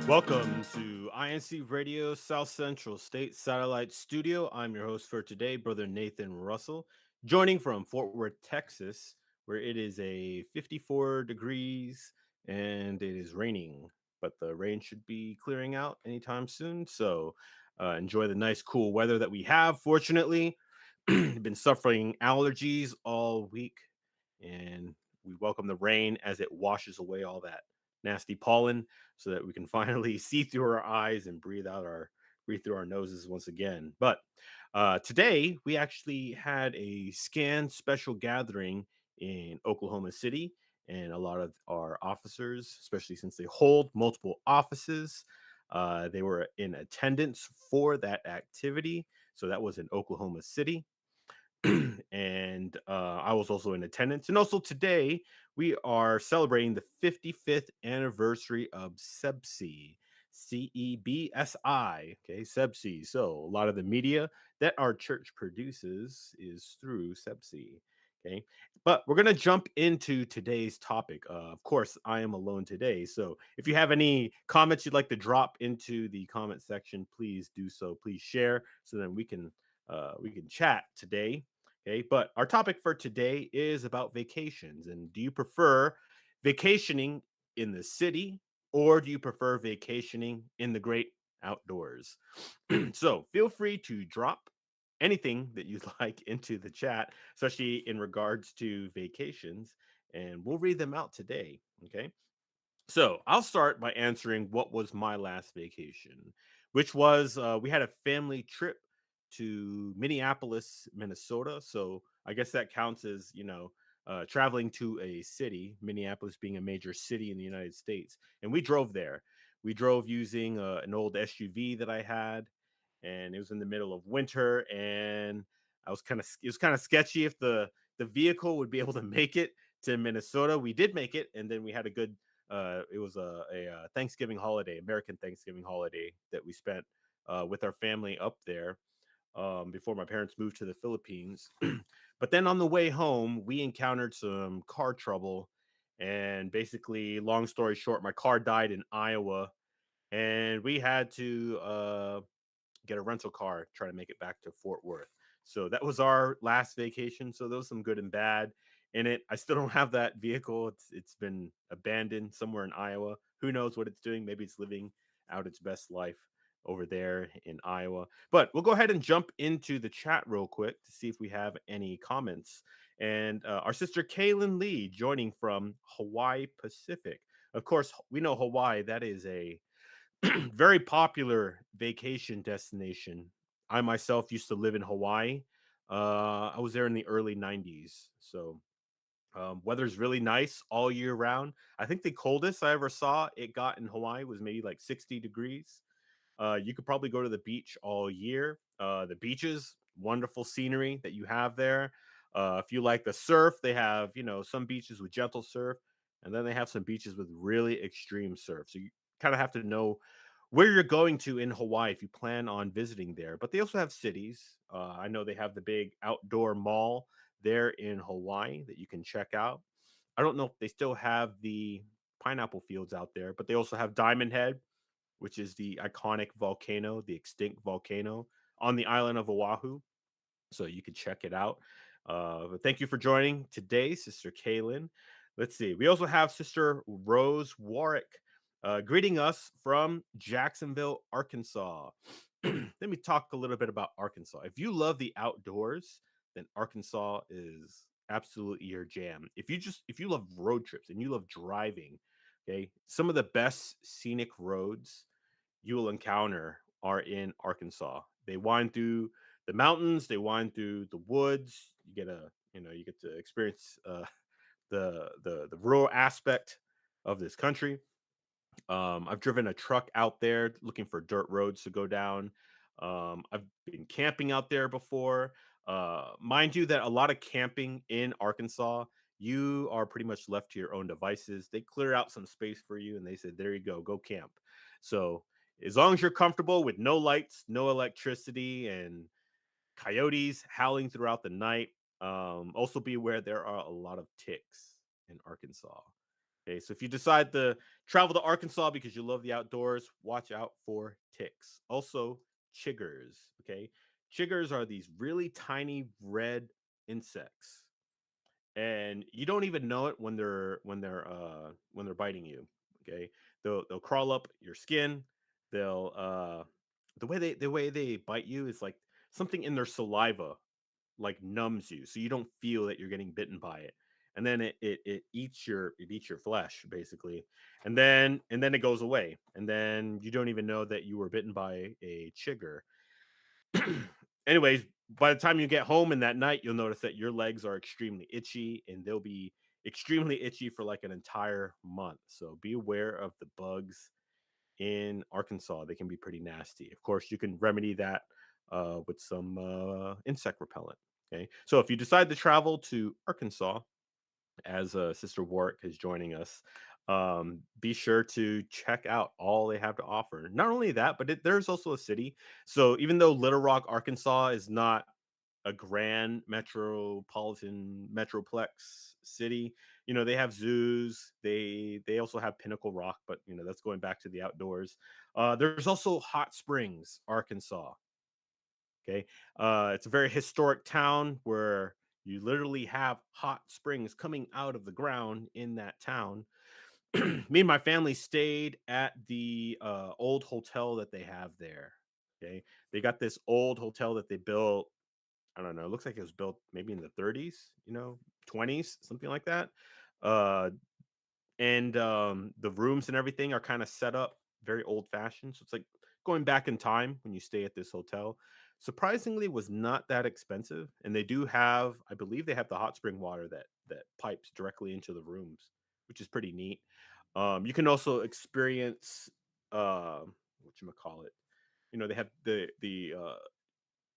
Welcome to INCRadio South Central State Satellite Studio. I'm your host for today, Brother Nathan Russell, joining from Fort Worth, Texas, where it is a 54 degrees and it is raining, but the rain should be clearing out anytime soon. So enjoy the nice, cool weather that we have. Fortunately, been suffering allergies all week, and we welcome the rain as it washes away all that nasty pollen so that we can finally see through our eyes and breathe through our noses once again. But today we actually had a scan special gathering in Oklahoma City, and a lot of our officers, especially since they hold multiple offices, they were in attendance for that activity. So that was in Oklahoma City. And I was also in attendance. And also today, we are celebrating the 55th anniversary of CEBSI, CEBSI. Okay, CEBSI. So a lot of the media that our church produces is through CEBSI. Okay, but we're gonna jump into today's topic. Of course, I am alone today. So if you have any comments you'd like to drop into the comment section, please do so. Please share so then we can chat today. Okay, but our topic for today is about vacations. And do you prefer vacationing in the city or do you prefer vacationing in the great outdoors? So feel free to drop anything that you'd like into the chat, especially in regards to vacations, and we'll read them out today. Okay. So I'll start by answering what was my last vacation, which was we had a family trip to Minneapolis, Minnesota. So I guess that counts as traveling to a city, Minneapolis being a major city in the United States, and we drove there. We drove using an old SUV that I had, and it was in the middle of winter, and it was kind of sketchy if the vehicle would be able to make it to Minnesota. We did make it, and then we had a good it was a Thanksgiving holiday, American Thanksgiving holiday that we spent with our family up there before my parents moved to the Philippines. But then on the way home, we encountered some car trouble. And basically, long story short, my car died in Iowa, and we had to get a rental car, try to make it back to Fort Worth. So that was our last vacation. So there was some good and bad in it. I still don't have that vehicle. It's been abandoned somewhere in Iowa. Who knows what it's doing? Maybe it's living out its best life over there in Iowa. But we'll go ahead and jump into the chat real quick to see if we have any comments. And our sister Kaylin Lee joining from Hawaii Pacific. Of course, we know Hawaii. That is a very popular vacation destination. I myself used to live in Hawaii. I was there in the early 90s. So weather's really nice all year round. I think the coldest I ever saw it got in Hawaii was maybe like 60 degrees. You could probably go to the beach all year. The beaches, wonderful scenery that you have there. If you like the surf, they have, some beaches with gentle surf, and then they have some beaches with really extreme surf. So you kind of have to know where you're going to in Hawaii if you plan on visiting there. But they also have cities. I know they have the big outdoor mall there in Hawaii that you can check out. I don't know if they still have the pineapple fields out there, but they also have Diamond Head, which is the iconic volcano, the extinct volcano on the island of Oahu. So you can check it out. But thank you for joining today, Sister Kaylin. Let's see. We also have Sister Rose Warwick greeting us from Jacksonville, Arkansas. Let me talk a little bit about Arkansas. If you love the outdoors, then Arkansas is absolutely your jam. If you love road trips and you love driving, okay, some of the best scenic roads you will encounter are in Arkansas. They wind through the mountains, they wind through the woods. You get to experience the rural aspect of this country. I've driven a truck out there looking for dirt roads to go down. I've been camping out there before. Mind you, that a lot of camping in Arkansas, you are pretty much left to your own devices. They clear out some space for you and they said, there you go camp. So as long as you're comfortable with no lights, no electricity, and coyotes howling throughout the night, also be aware there are a lot of ticks in Arkansas. Okay, so if you decide to travel to Arkansas because you love the outdoors, watch out for ticks. Also, chiggers. Okay, chiggers are these really tiny red insects, and you don't even know it when they're biting you. Okay, they'll crawl up your skin. They'll the way they bite you is like something in their saliva like numbs you, so you don't feel that you're getting bitten by it. And then it eats your flesh basically, and then it goes away, and then you don't even know that you were bitten by a chigger. Anyways, by the time you get home in that night, you'll notice that your legs are extremely itchy, and they'll be extremely itchy for like an entire month. So be aware of the bugs in Arkansas. They can be pretty nasty. Of course, you can remedy that with some insect repellent. Okay, so if you decide to travel to Arkansas, as Sister Warwick is joining us, be sure to check out all they have to offer. Not only that, but there's also a city. So even though Little Rock, Arkansas, is not a grand metropolitan metroplex city, they have zoos. They also have Pinnacle Rock, but that's going back to the outdoors. There's also Hot Springs, Arkansas. Okay, it's a very historic town where you literally have hot springs coming out of the ground in that town. Me and my family stayed at the old hotel that they have there. Okay, they got this old hotel that they built. I don't know. It looks like it was built maybe in the 30s, 20s, something like that. Uh, and the rooms and everything are kind of set up very old fashioned, so it's like going back in time when you stay at this hotel. Surprisingly, was not that expensive, and they do have, I believe, they have the hot spring water that pipes directly into the rooms, which is pretty neat. You can also experience what you call it, they have the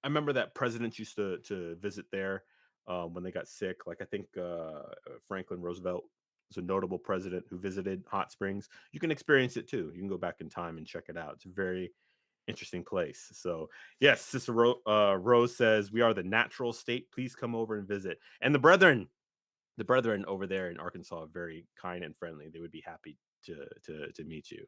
I remember that presidents used to visit there when they got sick. Like I think Franklin Roosevelt was a notable president who visited Hot Springs. You can experience it too. You can go back in time and check it out. It's a very interesting place. So yes, Sister Rose says we are the natural state. Please come over and visit. And the brethren over there in Arkansas are very kind and friendly. They would be happy to meet you.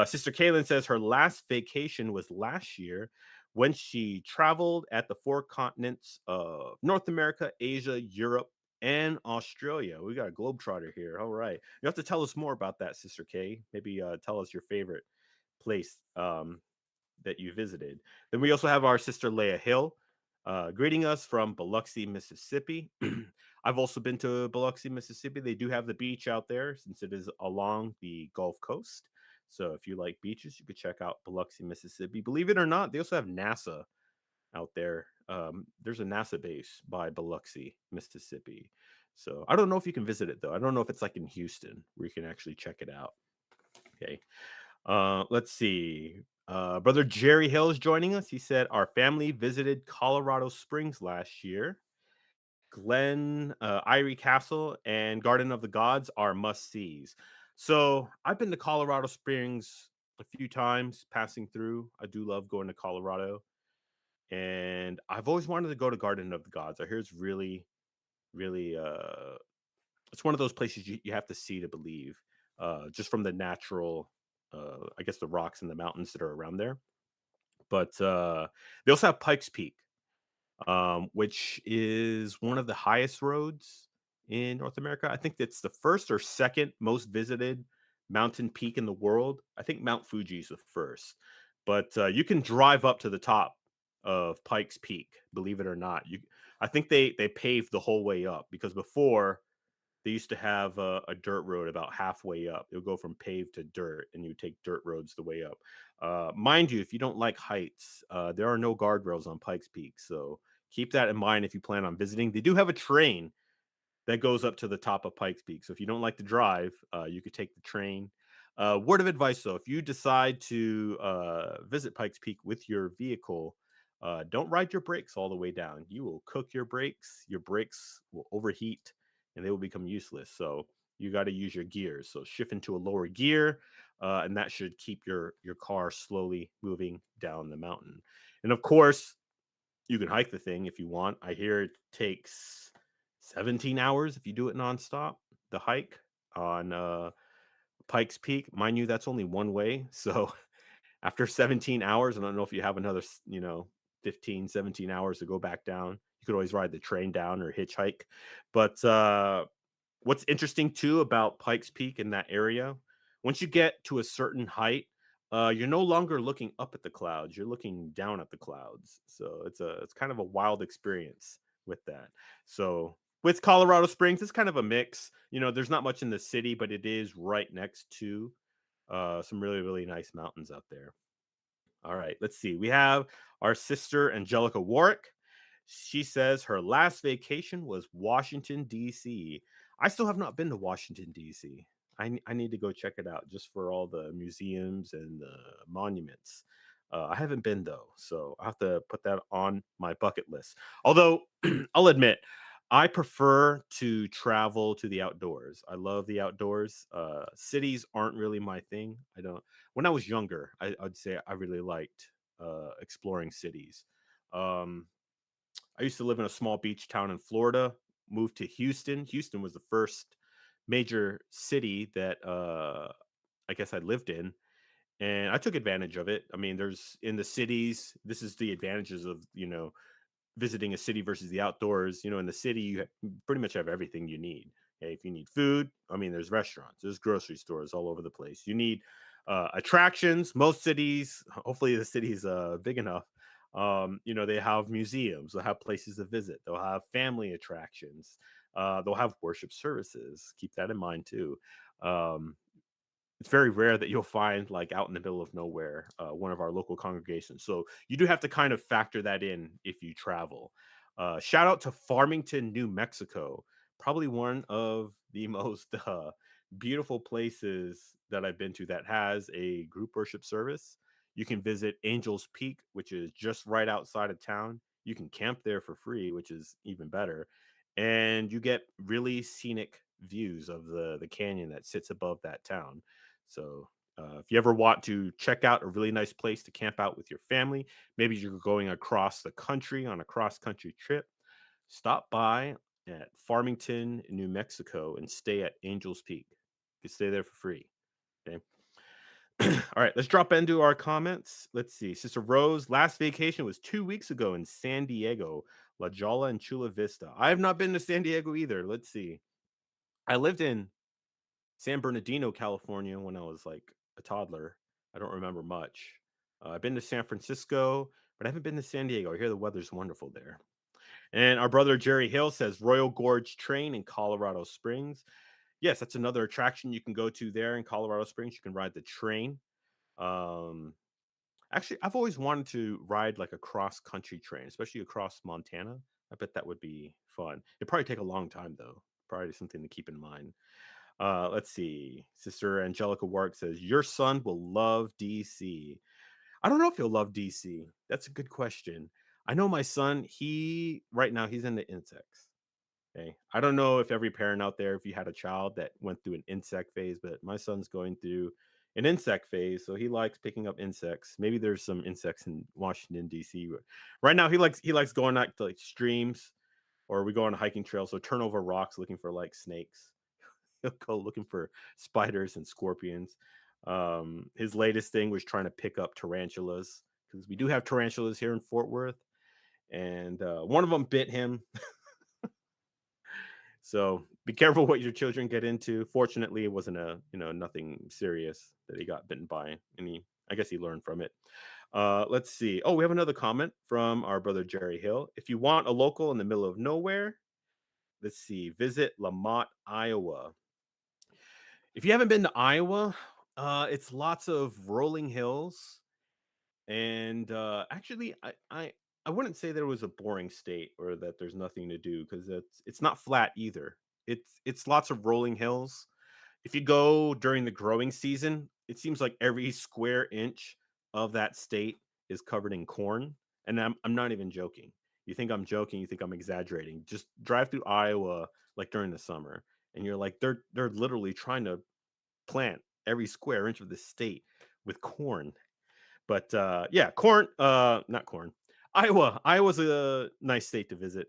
Sister Kaylin says her last vacation was last year when she traveled at the four continents of North America, Asia, Europe, and Australia. We got a globetrotter here. All right, you have to tell us more about that, Sister Kay. Maybe tell us your favorite place that you visited. Then we also have our sister Leah Hill greeting us from Biloxi, Mississippi. I've also been to Biloxi, Mississippi. They do have the beach out there since it is along the Gulf Coast. So if you like beaches, you could check out Biloxi, Mississippi. Believe it or not, they also have NASA out there. There's a NASA base by Biloxi, Mississippi. So I don't know if you can visit it though. I don't know if it's like in Houston where you can actually check it out. Okay. Let's see. Brother Jerry Hill is joining us. He said our family visited Colorado Springs last year. Glen Irie Castle and Garden of the Gods are must sees. So I've been to Colorado Springs a few times passing through. I do love going to Colorado, and I've always wanted to go to Garden of the Gods. I hear it's really, really it's one of those places you have to see to believe. Just from the natural I guess the rocks and the mountains that are around there. But they also have Pikes Peak, which is one of the highest roads in North America. I think it's the first or second most visited mountain peak in the world. I think Mount Fuji is the first, but you can drive up to the top of Pikes Peak. Believe it or not, I think they paved the whole way up because before they used to have a dirt road about halfway up. It would go from paved to dirt, and you would take dirt roads the way up. Mind you, if you don't like heights, there are no guardrails on Pikes Peak, so keep that in mind if you plan on visiting. They do have a train that goes up to the top of Pikes Peak. So if you don't like to drive, you could take the train. Word of advice though, if you decide to visit Pikes Peak with your vehicle, don't ride your brakes all the way down. You will cook your brakes will overheat and they will become useless. So you got to use your gears. So shift into a lower gear, and that should keep your car slowly moving down the mountain. And of course, you can hike the thing if you want. I hear it takes 17 hours if you do it nonstop, the hike. on Pikes Peak. Mind you, that's only one way. So after 17 hours, I don't know if you have another, 15, 17 hours to go back down. You could always ride the train down or hitchhike. But what's interesting too about Pikes Peak in that area, once you get to a certain height, you're no longer looking up at the clouds. You're looking down at the clouds. So it's kind of a wild experience with that. So with Colorado Springs, it's kind of a mix. There's not much in the city, but it is right next to some really, really nice mountains out there. All right, let's see. We have our sister Angelica Warwick. She says her last vacation was Washington, D.C. I still have not been to Washington, D.C. I need to go check it out just for all the museums and the monuments. I haven't been though, so I have to put that on my bucket list. Although I'll admit, I prefer to travel to the outdoors. I love the outdoors. Cities aren't really my thing. I don't. When I was younger, I'd say I really liked exploring cities. Um, I used to live in a small beach town in Florida, moved to Houston. Houston was the first major city that I guess I lived in, and I took advantage of it. I mean, there's in the cities, this is the advantages of, visiting a city versus the outdoors. In the city, pretty much have everything you need. Okay? If you need food, I mean, there's restaurants, there's grocery stores all over the place. You need attractions. Most cities, hopefully, the city's big enough. They have museums, they'll have places to visit, they'll have family attractions, they'll have worship services. Keep that in mind too. Um, it's very rare that you'll find like out in the middle of nowhere one of our local congregations. So you do have to kind of factor that in if you travel. Shout out to Farmington, New Mexico, probably one of the most beautiful places that I've been to that has a group worship service. You can visit Angels Peak, which is just right outside of town. You can camp there for free, which is even better, and you get really scenic views of the canyon that sits above that town. So, if you ever want to check out a really nice place to camp out with your family, maybe you're going across the country on a cross country trip, stop by at Farmington, New Mexico, and stay at Angels Peak. You can stay there for free. Okay. All right, let's drop into our comments. Let's see. Sister Rose, last vacation was 2 weeks ago in San Diego, La Jolla and Chula Vista. I have not been to San Diego either. Let's see. I lived in San Bernardino, California, when I was like a toddler. I don't remember much. I've been to San Francisco, but I haven't been to San Diego. I hear the weather's wonderful there. And our brother Jerry Hill says Royal Gorge Train in Colorado Springs. Yes, that's another attraction you can go to there in Colorado Springs. You can ride the train. Um, Actually, I've always wanted to ride like a cross country train, especially across Montana. I bet that would be fun. It'd probably take a long time though. Probably something to keep in mind. Let's see. Sister Angelica Warwick says, your son will love DC. I don't know if he'll love DC. That's a good question. I know my son, he right now he's into insects. Okay. I don't know if every parent out there, if you had a child that went through an insect phase, but my son's going through an insect phase. So he likes picking up insects. Maybe there's some insects in Washington, DC. But right now he likes going out to like streams, or we go on a hiking trail. So turn over rocks looking for like snakes. He'll go looking for spiders and scorpions. His latest thing was trying to pick up tarantulas because we do have tarantulas here in Fort Worth, and one of them bit him. So be careful what your children get into. Fortunately, it wasn't nothing serious that he got bitten by, and I guess he learned from it. Let's see. Oh, we have another comment from our brother Jerry Hill. If you want a local in the middle of nowhere, let's see. Visit Lamont, Iowa. If you haven't been to Iowa, it's lots of rolling hills, and actually, I wouldn't say there was a boring state or that there's nothing to do because it's not flat either. It's lots of rolling hills. If you go during the growing season, it seems like every square inch of that state is covered in corn, and I'm not even joking. You think I'm joking? You think I'm exaggerating? Just drive through Iowa like during the summer, and you're like they're literally trying to plant every square inch of the state with corn. But yeah, corn, not corn. Iowa's a nice state to visit.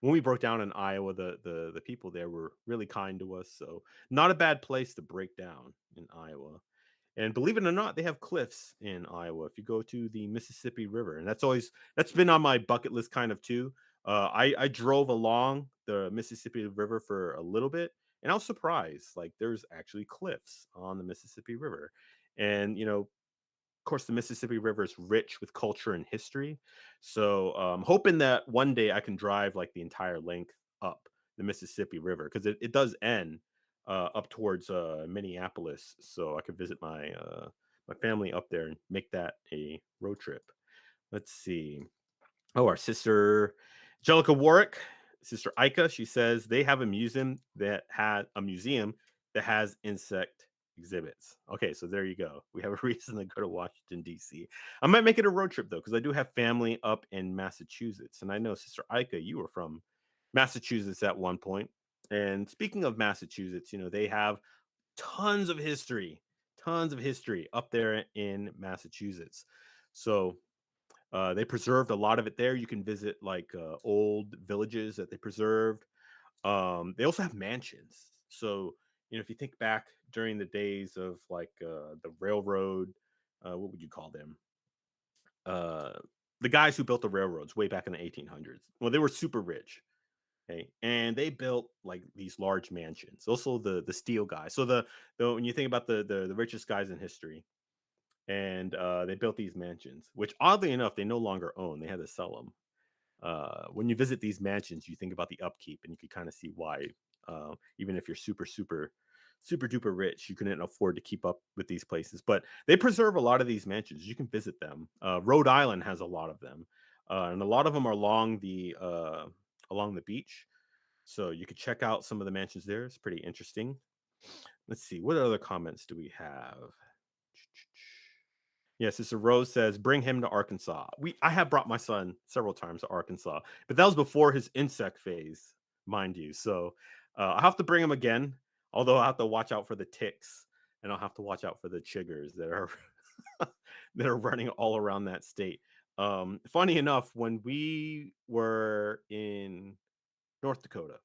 when we broke down in Iowa, the people there were really kind to us. So not a bad place to break down in Iowa. And believe it or not, they have cliffs in Iowa. If you go to the Mississippi River, and that's been on my bucket list kind of too. I drove along the Mississippi River for a little bit, and I was surprised. Like there's actually cliffs on the Mississippi River, and of course, the Mississippi River is rich with culture and history. So, hoping that one day I can drive like the entire length up the Mississippi River because it does end up towards Minneapolis. So I could visit my family up there and make that a road trip. Let's see. Oh, our sister Angelica Warwick, sister Ika, she says they have a museum that has insect exhibits. Okay, so there you go. We have a reason to go to Washington D.C. I might make it a road trip though, because I do have family up in Massachusetts, and I know sister Ika, you were from Massachusetts at one point. And speaking of Massachusetts, they have tons of history up there in Massachusetts. So they preserved a lot of it there. You can visit like old villages that they preserved. They also have mansions. So, if you think back during the days of like the railroad, what would you call them? Uh, the guys who built the railroads way back in the 1800s. Well, they were super rich. Okay, and they built like these large mansions. Also, the steel guys. So the when you think about the richest guys in history, and they built these mansions, which oddly enough they no longer own. They had to sell them. When you visit these mansions, you think about the upkeep, and you can kind of see why. Even if you're super duper rich, you couldn't afford to keep up with these places. But they preserve a lot of these mansions. You can visit them. Rhode Island has a lot of them, and a lot of them are along the beach. So you could check out some of the mansions there. It's pretty interesting. Let's see, what other comments do we have? Yeah, Sister Rose says, bring him to Arkansas. I have brought my son several times to Arkansas, but that was before his insect phase, mind you. So I'll have to bring him again, although I have to watch out for the ticks and I'll have to watch out for the chiggers that are that are running all around that state. Funny enough, when we were in North Dakota,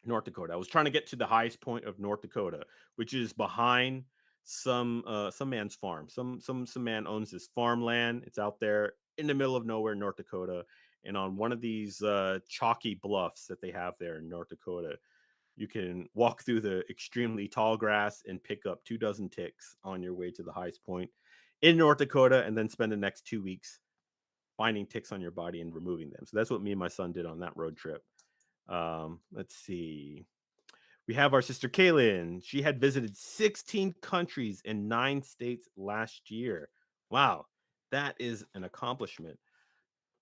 North Dakota. I was trying to get to the highest point of North Dakota, which is behind some man's farm. Some man owns this farmland. It's out there in the middle of nowhere, North Dakota. And on one of these chalky bluffs that they have there in North Dakota, you can walk through the extremely tall grass and pick up 2 dozen ticks on your way to the highest point in North Dakota, and then spend the next 2 weeks finding ticks on your body and removing them. So that's what me and my son did on that road trip. Let's see. We have our sister Kaylin. She had visited 16 countries in 9 states last year. Wow, that is an accomplishment.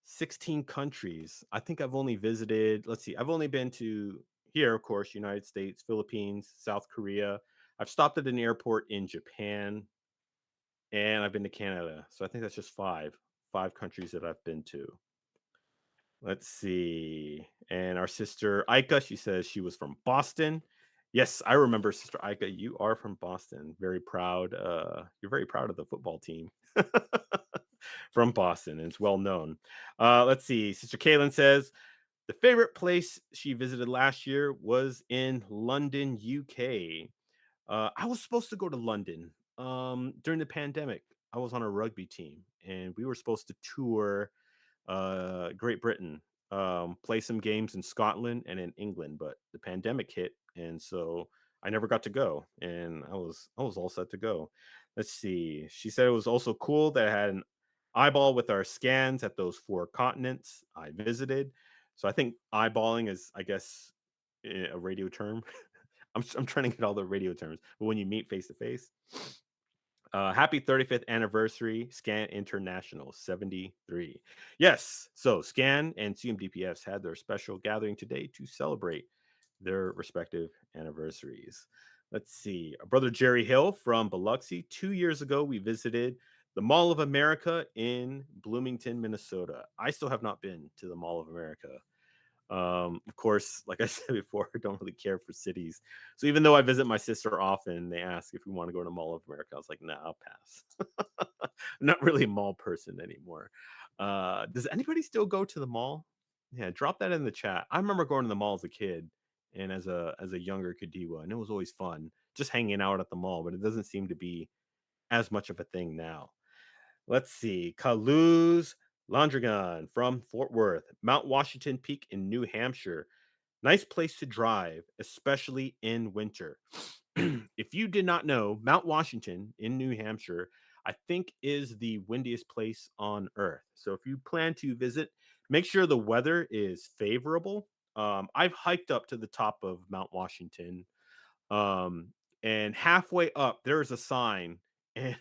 16 countries. I think I've only visited, let's see, I've only been to here, of course, United States, Philippines, South Korea. I've stopped at an airport in Japan, and I've been to Canada. So I think that's just five countries that I've been to. Let's see. And our sister Ika, she says she was from Boston. Yes, I remember Sister Ika. You are from Boston. Very proud. You're very proud of the football team from Boston. And it's well known. Let's see. Sister Kaylin says the favorite place she visited last year was in London, UK. I was supposed to go to London during the pandemic. I was on a rugby team, and we were supposed to tour Great Britain, play some games in Scotland and in England, but the pandemic hit, and so I never got to go. And I was all set to go. Let's see. She said it was also cool that I had an eyeball with our scans at those 4 continents I visited. So I think eyeballing is, I guess, a radio term. I'm trying to get all the radio terms, but when you meet face to face. Happy 35th anniversary, Scan International 73. Yes, so Scan and CMDPS had their special gathering today to celebrate their respective anniversaries. Let's see. Our brother Jerry Hill from Biloxi. 2 years ago, we visited the Mall of America in Bloomington, Minnesota. I still have not been to the Mall of America. Of course, like I said before, I don't really care for cities. So even though I visit my sister often, they ask if we want to go to Mall of America. I was like, nah, I'll pass. I'm not really a mall person anymore. Does anybody still go to the mall Yeah, drop that in the chat. I remember going to the mall as a kid and as a younger Kadiwa, and it was always fun just hanging out at the mall, but it doesn't seem to be as much of a thing now. Let's see. Kaluz Landrigan from Fort Worth, Mount Washington Peak in New Hampshire. Nice place to drive, especially in winter. If you did not know, Mount Washington in New Hampshire, I think is the windiest place on earth. So if you plan to visit, make sure the weather is favorable. I've hiked up to the top of Mount Washington, um, and halfway up, there is a sign, and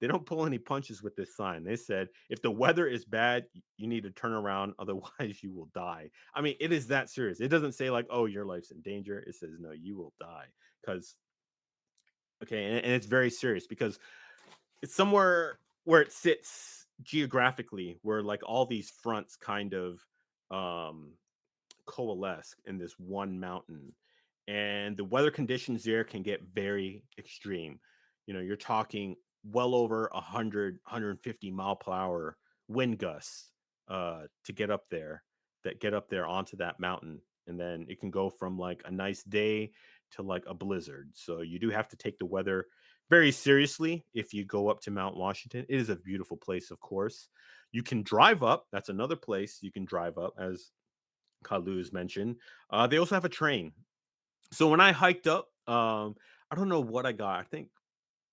they don't pull any punches with this sign. They said, if the weather is bad, you need to turn around, otherwise you will die. I mean, it is that serious. It doesn't say like, oh, your life's in danger. It says, no, you will die. Because okay, and it's very serious because it's somewhere where it sits geographically, where like all these fronts kind of um coalesce in this one mountain, and the weather conditions there can get very extreme. You're talking well over 100, 150 mile per hour wind gusts to get up there, that get up there onto that mountain, and then it can go from like a nice day to like a blizzard. So you do have to take the weather very seriously if you go up to Mount Washington. It is a beautiful place, of course. You can drive up. That's another place you can drive up, as Kaluz mentioned. They also have a train. So when I hiked up, I don't know what I got. I think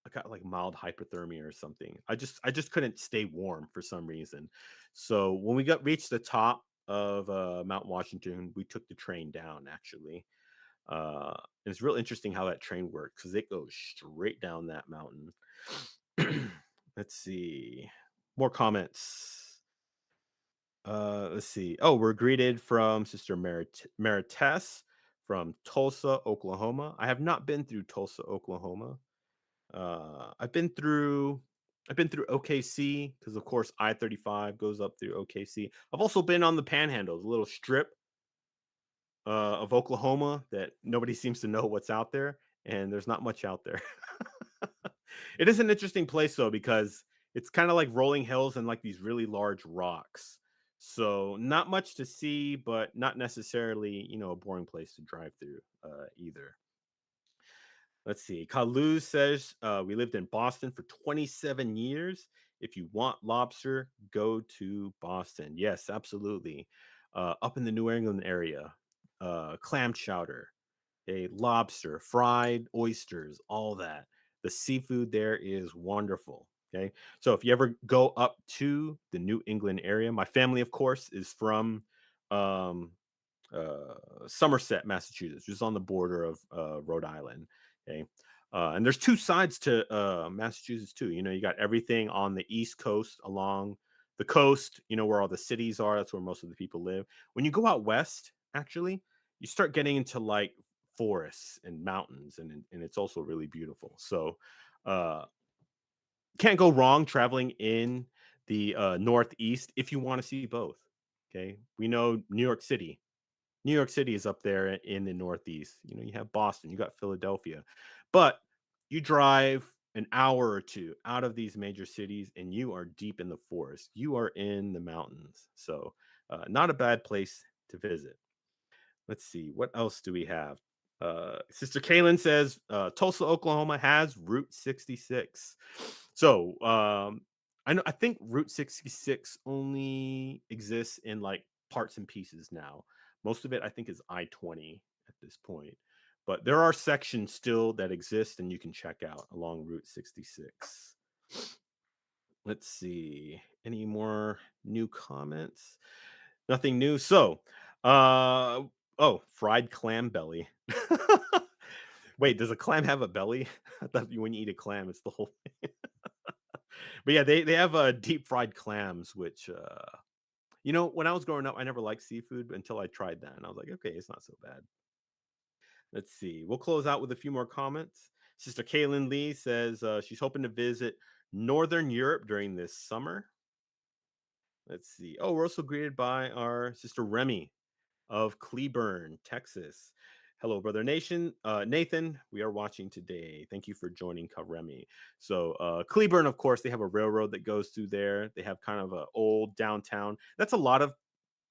I got like mild hypothermia or something. I just couldn't stay warm for some reason. So when we got reached the top of Mount Washington, we took the train down actually. And it's real interesting how that train works because it goes straight down that mountain. Let's see. More comments. Let's see. Oh, we're greeted from Sister Meritess from Tulsa, Oklahoma. I have not been through Tulsa, Oklahoma. I've been through OKC because of course I-35 goes up through OKC. I've also been on the Panhandle, the little strip of Oklahoma that nobody seems to know what's out there, and there's not much out there. It is an interesting place though because it's kind of like rolling hills and like these really large rocks. So not much to see, but not necessarily, a boring place to drive through either. Let's see. Kalu says we lived in Boston for 27 years. If you want lobster, go to Boston. Yes, absolutely. Up in the New England area, clam chowder, lobster, fried oysters, all that. The seafood there is wonderful. Okay. So if you ever go up to the New England area, my family, of course, is from um, Somerset, Massachusetts, just on the border of Rhode Island. Okay. And there's two sides to Massachusetts too. You got everything on the East Coast along the coast, where all the cities are. That's where most of the people live. When you go out west, actually, you start getting into like forests and mountains, and it's also really beautiful. So, uh, can't go wrong traveling in the Northeast if you want to see both. Okay. We know New York City. New York City is up there in the Northeast. You have Boston, you got Philadelphia, but you drive an hour or two out of these major cities and you are deep in the forest. You are in the mountains. So, not a bad place to visit. Let's see, what else do we have? Sister Kaylin says Tulsa, Oklahoma has Route 66. So I think Route 66 only exists in like parts and pieces now. Most of it I think is I-20 at this point. But there are sections still that exist and you can check out along Route 66. Let's see. Any more new comments? Nothing new. So, uh oh, fried clam belly. Wait, does a clam have a belly? I thought when you eat a clam, it's the whole thing. But yeah, they have deep fried clams, which when I was growing up, I never liked seafood until I tried that, and I was like, okay, it's not so bad. Let's see. We'll close out with a few more comments. Sister Kaylin Lee says she's hoping to visit Northern Europe during this summer. Let's see. Oh, we're also greeted by our sister Remy of Cleburne, Texas. Hello, brother nation. Nathan, we are watching today. Thank you for joining Karemi. So Cleburne, of course, they have a railroad that goes through there. They have kind of an old downtown. That's a lot of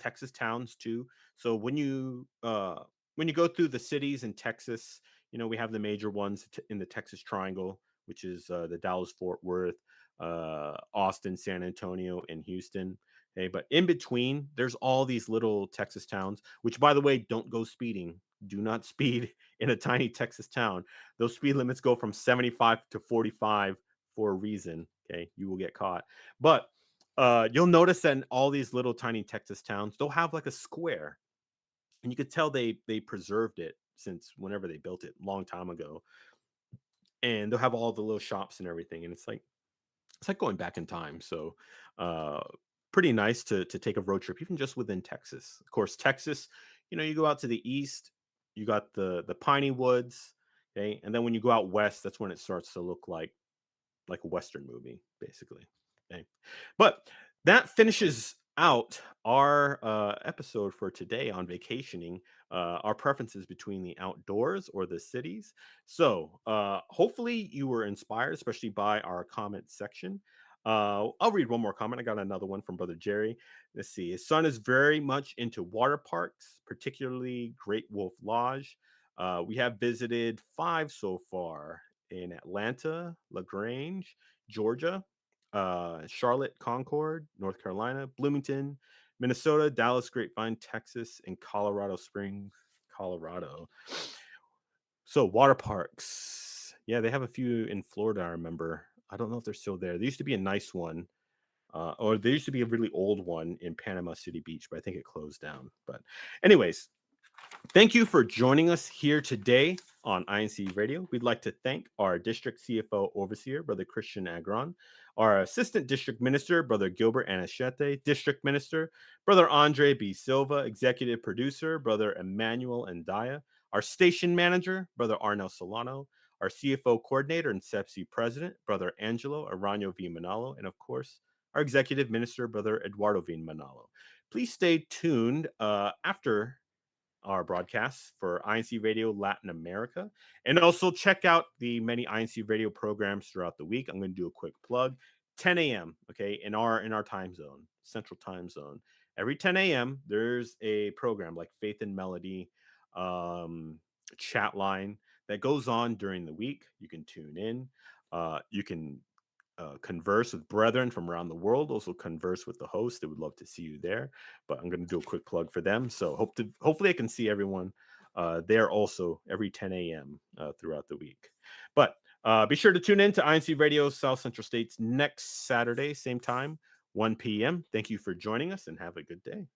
Texas towns too. So when you go through the cities in Texas, we have the major ones in the Texas Triangle, which is the Dallas Fort Worth, Austin, San Antonio, and Houston. Okay, but in between, there's all these little Texas towns, which, by the way, don't go speeding. Do not speed in a tiny Texas town. Those speed limits go from 75 to 45 for a reason. Okay, you will get caught. But you'll notice that in all these little tiny Texas towns, they'll have like a square, and you could tell they preserved it since whenever they built it, long time ago. And they'll have all the little shops and everything, and it's like going back in time. So, uh, pretty nice to take a road trip, even just within Texas. Of course, Texas, you go out to the east, you got the piney woods, okay, and then when you go out west, that's when it starts to look like a Western movie, basically. Okay. But that finishes out our episode for today on vacationing, our preferences between the outdoors or the cities. So hopefully you were inspired, especially by our comment section. I'll read one more comment. I got another one from Brother Jerry. Let's see. His son is very much into water parks, particularly Great Wolf Lodge. We have visited 5 so far in Atlanta, LaGrange, Georgia, Charlotte, Concord, North Carolina, Bloomington, Minnesota, Dallas, Grapevine, Texas, and Colorado Springs, Colorado. So water parks. Yeah, they have a few in Florida, I remember. I don't know if they're still there. There used to be a nice one. Or there used to be a really old one in Panama City Beach, but I think it closed down. But anyways, thank you for joining us here today on INC Radio. We'd like to thank our District CFO Overseer, Brother Christian Agron, our Assistant District Minister, Brother Gilbert Anachete, District Minister, Brother Andre B. Silva, Executive Producer, Brother Emmanuel Ndaya, our Station Manager, Brother Arnel Solano, our CFO Coordinator and SEPSI President, Brother Angelo Arano V. Manalo, and of course, our Executive Minister, Brother Eduardo V. Manalo. Please stay tuned after our broadcasts for INC Radio Latin America. And also check out the many INC Radio programs throughout the week. I'm going to do a quick plug. 10 a.m. Okay, in our time zone, Central Time Zone. Every 10 a.m. there's a program like Faith and Melody, chat line that goes on during the week. You can tune in. You can converse with brethren from around the world. Also converse with the host. They would love to see you there. But I'm going to do a quick plug for them. So hopefully I can see everyone there also every 10 a.m. Throughout the week. But be sure to tune in to INC Radio South Central States next Saturday, same time, 1 p.m. Thank you for joining us and have a good day.